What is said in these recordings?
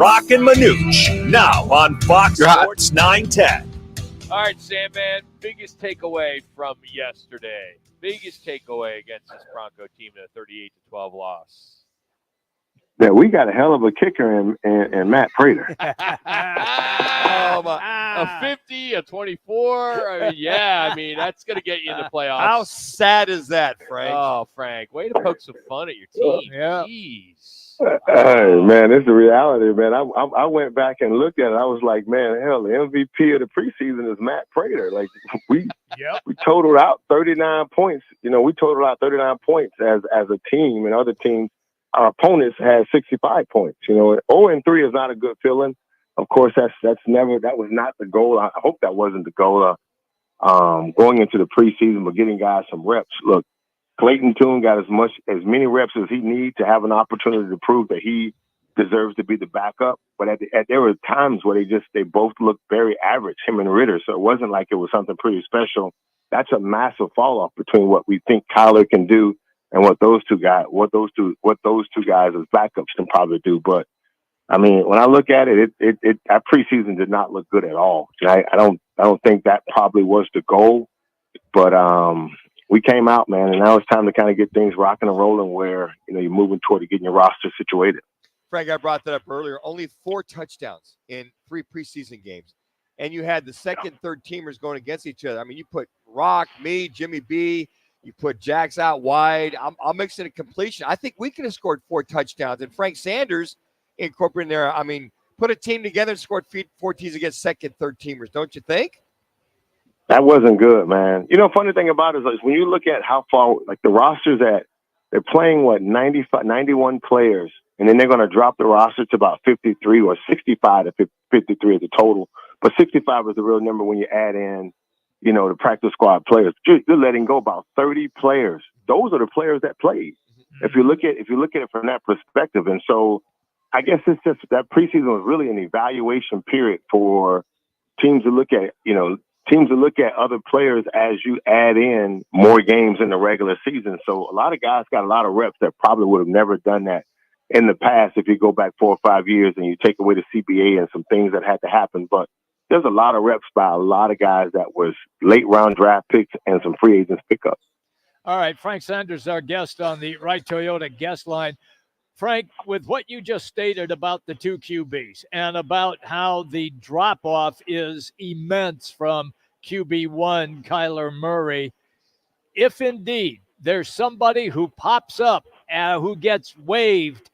Rock and Manooch, now on Fox Sports 910. All right, Sandman, biggest takeaway from yesterday. Biggest takeaway against this Bronco team in a 38-12 loss. That we got a hell of a kicker in Matt Prater. A 50, a 24. I mean, that's going to get you in the playoffs. How sad is that, Frank? Oh, Frank, way to poke some fun at your team. Yeah. Jeez. Hey, man, it's the reality, man. I went back and looked at it. I was like, man, hell, the MVP of the preseason is Matt Prater. Like, we totaled out 39 points. We totaled out 39 points as a team, and other teams, our opponents had 65 points. 0-3 is not a good feeling. Of course, that was not the goal. I hope that wasn't the goal going into the preseason, but getting guys some reps. Look, Clayton Tune got as many reps as he needs to have an opportunity to prove that he deserves to be the backup. But there were times where they both looked very average, him and Ritter. So it wasn't like it was something pretty special. That's a massive fall off between what we think Kyler can do and what those two guys as backups can probably do. But I mean, when I look at it, that preseason did not look good at all. I don't think that probably was the goal, but we came out, man, and now it's time to kind of get things rocking and rolling where you're moving toward getting your roster situated. Frank, I brought that up earlier. Only 4 touchdowns in 3 preseason games, and you had the second, third teamers going against each other. I mean, you put Rock, me, Jimmy B. You put Jax out wide. I'll mix in a completion. I think we could have scored 4 touchdowns. And Frank Sanders incorporating there. I mean, put a team together and scored 4 teams against second, third teamers. Don't you think? That wasn't good, man. Funny thing about it is when you look at how far, like the rosters they're playing, 91 players, and then they're going to drop the roster to about 53 or 65 to 53 as a total. But 65 is the real number when you add in the practice squad players. You're letting go about 30 players. Those are the players that played. If you look at it from that perspective. And so I guess it's just that preseason was really an evaluation period for teams to look at other players as you add in more games in the regular season. So a lot of guys got a lot of reps that probably would have never done that in the past if you go back 4 or 5 years and you take away the CBA and some things that had to happen. But there's a lot of reps by a lot of guys that was late round draft picks and some free agents pickups. All right, Frank Sanders, our guest on the Right Toyota guest line. Frank, with what you just stated about the 2 QBs and about how the drop-off is immense from QB1, Kyler Murray, if indeed there's somebody who pops up, who gets waived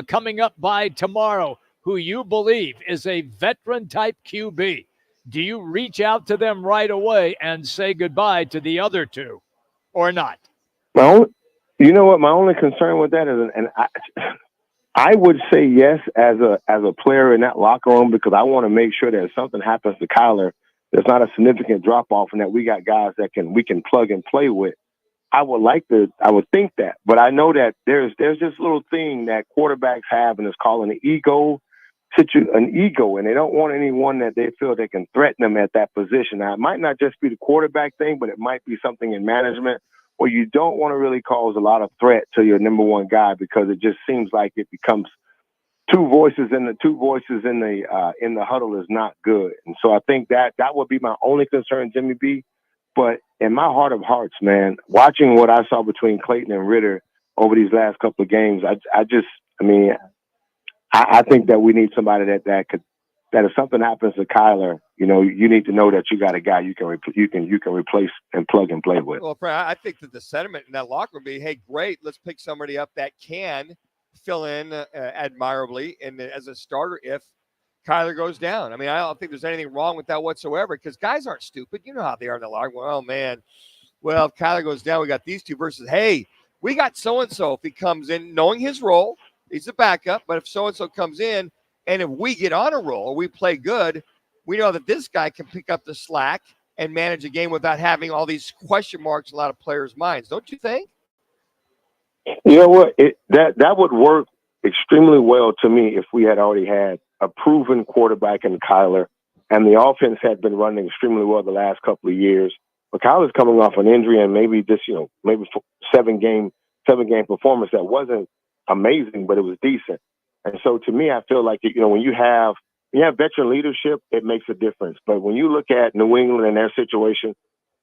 coming up by tomorrow, who you believe is a veteran-type QB, do you reach out to them right away and say goodbye to the other 2 or not? You know what? My only concern with that is, and I would say yes as a player in that locker room, because I want to make sure that if something happens to Kyler, there's not a significant drop-off and that we got guys that we can plug and play with. I would think that. But I know that there's this little thing that quarterbacks have, and it's called an ego, and they don't want anyone that they feel they can threaten them at that position. Now, it might not just be the quarterback thing, but it might be something in management where you don't want to really cause a lot of threat to your number one guy, because it just seems like it becomes two voices in the huddle is not good. And so I think that would be my only concern, Jimmy B. But in my heart of hearts, man, watching what I saw between Clayton and Ritter over these last couple of games, I think that we need somebody that if something happens to Kyler, you need to know that you got a guy you can replace and plug and play with. Well, I think that the sentiment in that locker room would be, hey, great, let's pick somebody up that can fill in admirably and as a starter if Kyler goes down. I mean, I don't think there's anything wrong with that whatsoever, because guys aren't stupid. You know how they are in the locker room. Oh, man. Well, if Kyler goes down, we got these 2 versus, hey, we got so-and-so if he comes in knowing his role. He's a backup, but if so-and-so comes in and if we get on a roll, we play good, we know that this guy can pick up the slack and manage a game without having all these question marks in a lot of players' minds. Don't you think? You know what? That would work extremely well to me if we had already had a proven quarterback in Kyler, and the offense had been running extremely well the last couple of years. But Kyler's coming off an injury and maybe just, maybe seven game performance that wasn't amazing, but it was decent. And so to me, I feel like, when you have veteran leadership, it makes a difference. But when you look at New England and their situation,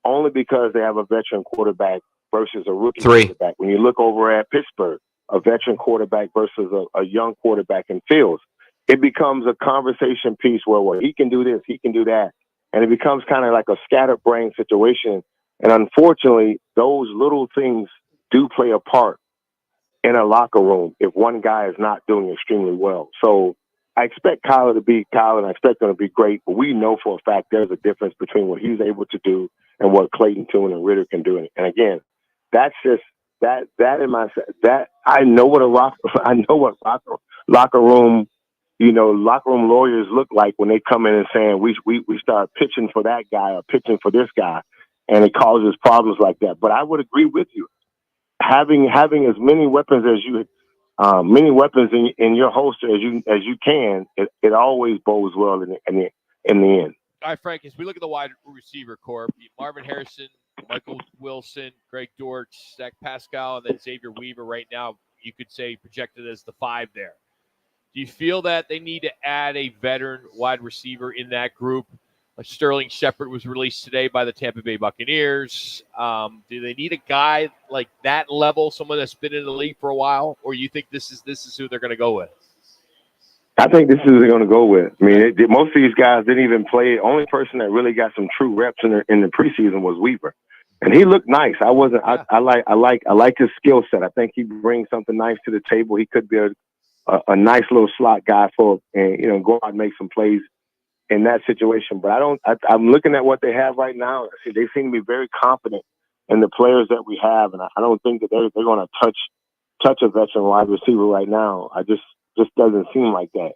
only because they have a veteran quarterback versus a rookie quarterback. When you look over at Pittsburgh, a veteran quarterback versus a young quarterback in Fields, it becomes a conversation piece where he can do this, he can do that. And it becomes kind of like a scatterbrain situation. And unfortunately, those little things do play a part in a locker room if one guy is not doing extremely well. So I expect Kyler to be Kyler, and I expect him to be great, but we know for a fact there's a difference between what he's able to do and what Clayton Tune and Ritter can do. And again, that's just that I know what locker room lawyers look like when they come in and saying we start pitching for that guy or pitching for this guy, and it causes problems like that. But I would agree with you. Having as many weapons as you in your holster as you can, it always bodes well in the end. All right, Frank, as we look at the wide receiver corps, Marvin Harrison, Michael Wilson, Greg Dortch, Zach Pascal, and then Xavier Weaver right now, you could say projected as the 5 there. Do you feel that they need to add a veteran wide receiver in that group? Sterling Shepard was released today by the Tampa Bay Buccaneers. Do they need a guy like that level, someone that's been in the league for a while, or you think this is who they're going to go with? I think this is who they're going to go with. I mean, most of these guys didn't even play. The only person that really got some true reps in the preseason was Weaver, and he looked nice. I like his skill set. I think he brings something nice to the table. He could be a nice little slot guy go out and make some plays in that situation. But I'm looking at what they have right now. See, they seem to be very confident in the players that we have, and I don't think that they're going to touch a veteran wide receiver right now. I just doesn't seem like that.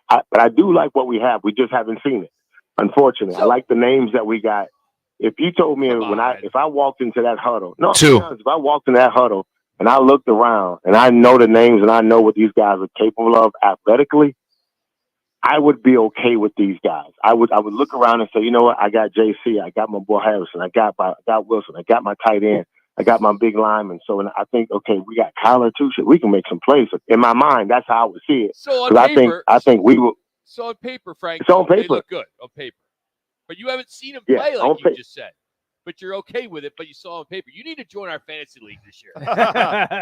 But I do like what we have. We just haven't seen it, unfortunately. I like the names that we got. If you told me if I walked into that huddle, if I walked in that huddle and I looked around and I know the names and I know what these guys are capable of athletically, I would be okay with these guys. I would look around and say, you know what? I got JC, I got my boy Harrison, I got Wilson, I got my tight end, I got my big lineman. So and I think, okay, we got Kyler too. So we can make some plays. In my mind, that's how I would see it. So on paper, I think we will. So on paper, Frank, it's on paper. They look good on paper, but you haven't seen them play like you just said. But you're okay with it, but you saw on paper. You need to join our fantasy league this year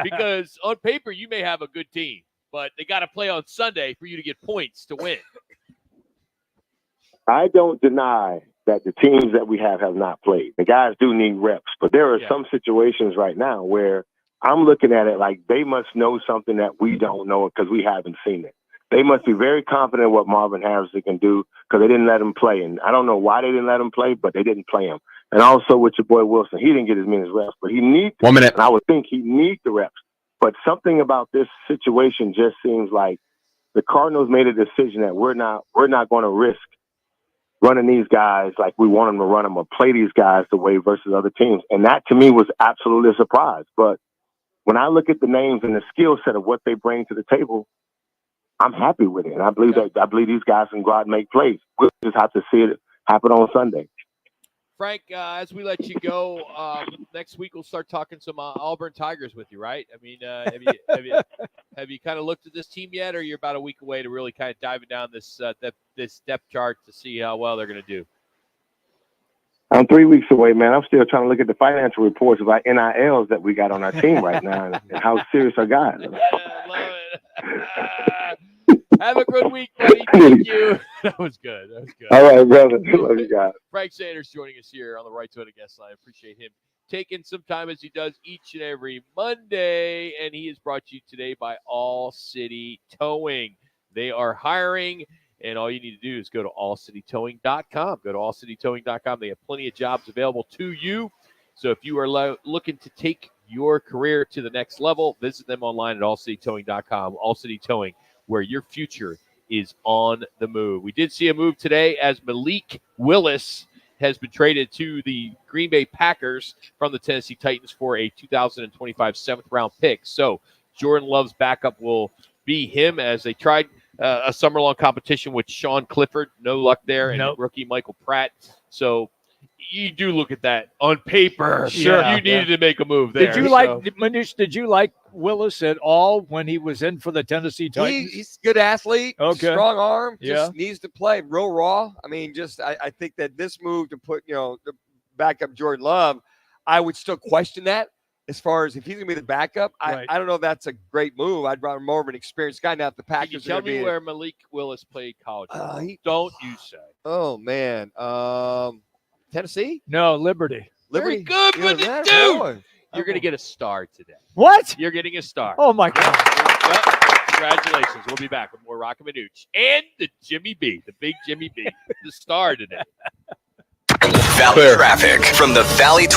because on paper you may have a good team, but they got to play on Sunday for you to get points to win. I don't deny that the teams that we have not played. The guys do need reps, but there are some situations right now where I'm looking at it like they must know something that we don't know because we haven't seen it. They must be very confident in what Marvin Harrison can do because they didn't let him play. And I don't know why they didn't let him play, but they didn't play him. And also with your boy Wilson, he didn't get as many reps, but he needs 1 minute. And I would think he needs the reps. But something about this situation just seems like the Cardinals made a decision that we're not going to risk running these guys like we want them to run them or play these guys the way versus other teams. And that to me was absolutely a surprise. But when I look at the names and the skill set of what they bring to the table, I'm happy with it. And I believe these guys can go out and make plays. We'll just have to see it happen on Sunday. Frank, as we let you go, next week we'll start talking some Auburn Tigers with you, right? I mean, have you kind of looked at this team yet, or you're about a week away to really kind of diving down this depth chart to see how well they're going to do? I'm 3 weeks away, man. I'm still trying to look at the financial reports of our NILs that we got on our team right now and how serious I got. Love it. Have a good week, buddy. Thank you. That was good. All right, brother. Love you guys. Frank Sanders joining us here on the Right to the Guest Line. I appreciate him taking some time as he does each and every Monday. And he is brought to you today by All City Towing. They are hiring, and all you need to do is go to allcitytowing.com. Go to allcitytowing.com. They have plenty of jobs available to you. So if you are looking to take your career to the next level, visit them online at allcitytowing.com. All City Towing, where your future is on the move. We did see a move today as Malik Willis has been traded to the Green Bay Packers from the Tennessee Titans for a 2025 7th-round pick. So Jordan Love's backup will be him as they tried a summer-long competition with Sean Clifford. No luck there. And rookie Michael Pratt. So you do look at that on paper. Sure. You needed to make a move there. Did you Manish, did you like Willis at all when he was in for the Tennessee Titans? He's a good athlete, strong arm, just Yeah. needs to play real raw. I mean, I think that this move to put, to back up Jordan Love, I would still question that as far as if he's going to be the backup. Right. I don't know if that's a great move. I'd rather more of an experienced guy. Now, if the Can you Packers tell are going to me be where Malik Willis played college? Don't you say. Oh, man. Tennessee? No, Liberty. Very good, Yeah, but that dude, boy. you're going to get a star today. What? You're getting a star. Oh, my God. Yep. Congratulations. We'll be back with more Rock and Manuch and the Jimmy B, the big Jimmy B, the star today. Valley traffic from the Valley